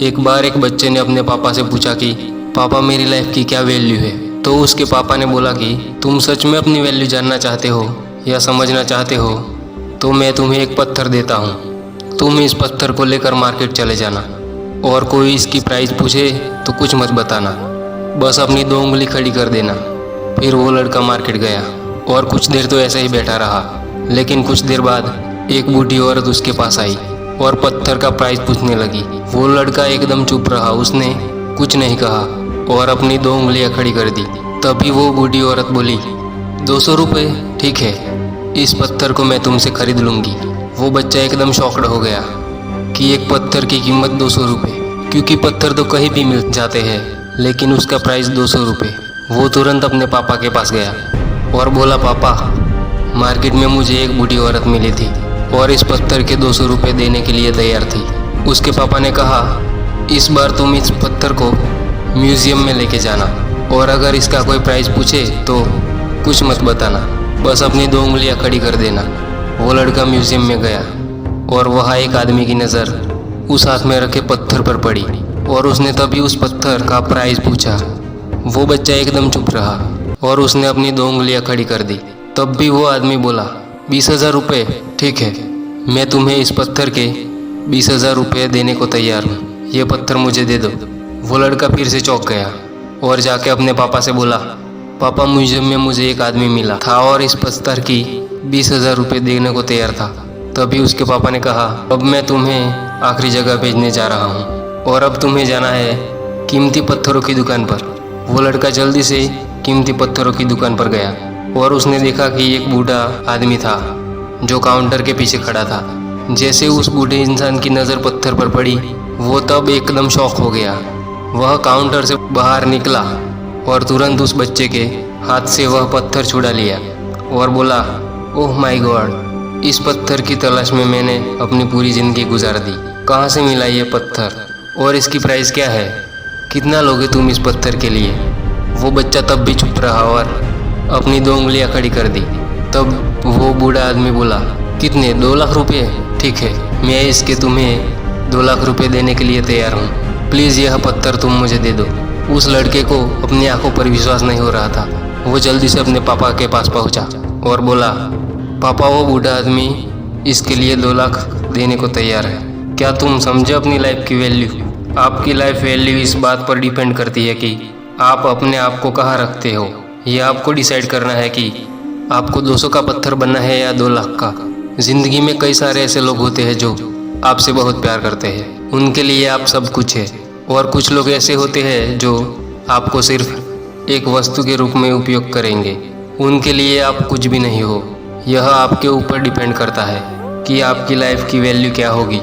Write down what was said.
एक बार एक बच्चे ने अपने पापा से पूछा कि पापा मेरी लाइफ की क्या वैल्यू है। तो उसके पापा ने बोला कि तुम सच में अपनी वैल्यू जानना चाहते हो या समझना चाहते हो तो मैं तुम्हें एक पत्थर देता हूँ। तुम इस पत्थर को लेकर मार्केट चले जाना और कोई इसकी प्राइस पूछे तो कुछ मत बताना, बस अपनी 2 उंगली खड़ी कर देना। फिर वो लड़का मार्केट गया और कुछ देर तो ऐसे ही बैठा रहा, लेकिन कुछ देर बाद एक बूढ़ी औरत उसके पास आई और पत्थर का प्राइस पूछने लगी। वो लड़का एकदम चुप रहा, उसने कुछ नहीं कहा और अपनी 2 उंगलियां खड़ी कर दी। तभी वो बूढ़ी औरत बोली, 200 रुपये, ठीक है, इस पत्थर को मैं तुमसे खरीद लूँगी। वो बच्चा एकदम शॉक्ड हो गया कि एक पत्थर की कीमत 200 रुपये, क्योंकि पत्थर तो कहीं भी मिल जाते हैं, लेकिन उसका प्राइस 200 रुपये। वो तुरंत अपने पापा के पास गया और बोला, पापा मार्केट में मुझे एक बूढ़ी औरत मिली थी और इस पत्थर के 200 रुपये देने के लिए तैयार थी। उसके पापा ने कहा, इस बार तुम इस पत्थर को म्यूज़ियम में लेके जाना और अगर इसका कोई प्राइस पूछे तो कुछ मत बताना, बस अपनी 2 उंगलियां खड़ी कर देना। वो लड़का म्यूज़ियम में गया और वहाँ एक आदमी की नज़र उस हाथ में रखे पत्थर पर पड़ी और उसने तभी उस पत्थर का प्राइस पूछा। वो बच्चा एकदम चुप रहा और उसने अपनी 2 उंगलियां खड़ी कर दी। तब भी वो आदमी बोला, 20,000 रुपये, ठीक है, मैं तुम्हें इस पत्थर के 20,000 रुपये देने को तैयार हूँ, ये पत्थर मुझे दे दो। वो लड़का फिर से चौंक गया और जाके अपने पापा से बोला, पापा म्यूजियम में मुझे एक आदमी मिला था और इस पत्थर की 20,000 रुपये देने को तैयार था। तभी उसके पापा ने कहा, अब मैं तुम्हें आखिरी जगह भेजने जा रहा हूँ और अब तुम्हें जाना है कीमती पत्थरों की दुकान पर। वो लड़का जल्दी से कीमती पत्थरों की दुकान पर गया और उसने देखा कि एक बूढ़ा आदमी था जो काउंटर के पीछे खड़ा था। जैसे उस बूढ़े इंसान की नज़र पत्थर पर पड़ी, वो तब एकदम शॉक हो गया। वह काउंटर से बाहर निकला और तुरंत उस बच्चे के हाथ से वह पत्थर छुड़ा लिया और बोला, ओह माय गॉड, इस पत्थर की तलाश में मैंने अपनी पूरी ज़िंदगी गुजार दी। कहाँ से मिला ये पत्थर और इसकी प्राइस क्या है? कितना लोगे तुम इस पत्थर के लिए? वो बच्चा तब भी चुप रहा और अपनी 2 उंगलियां खड़ी कर दी। तब वो बूढ़ा आदमी बोला, कितने? 2 लाख रुपये, ठीक है, मैं इसके तुम्हें 2 लाख रुपये देने के लिए तैयार हूँ, प्लीज़ यह पत्थर तुम मुझे दे दो। उस लड़के को अपनी आंखों पर विश्वास नहीं हो रहा था। वो जल्दी से अपने पापा के पास पहुंचा और बोला, पापा वो बूढ़ा आदमी इसके लिए 2 लाख देने को तैयार है। क्या तुम समझे अपनी लाइफ की वैल्यू? आपकी लाइफ वैल्यू इस बात पर डिपेंड करती है कि आप अपने आप को कहाँ रखते हो। यह आपको डिसाइड करना है कि आपको 200 का पत्थर बनना है या 2 लाख का। ज़िंदगी में कई सारे ऐसे लोग होते हैं जो आपसे बहुत प्यार करते हैं, उनके लिए आप सब कुछ है, और कुछ लोग ऐसे होते हैं जो आपको सिर्फ एक वस्तु के रूप में उपयोग करेंगे, उनके लिए आप कुछ भी नहीं हो। यह आपके ऊपर डिपेंड करता है कि आपकी लाइफ की वैल्यू क्या होगी।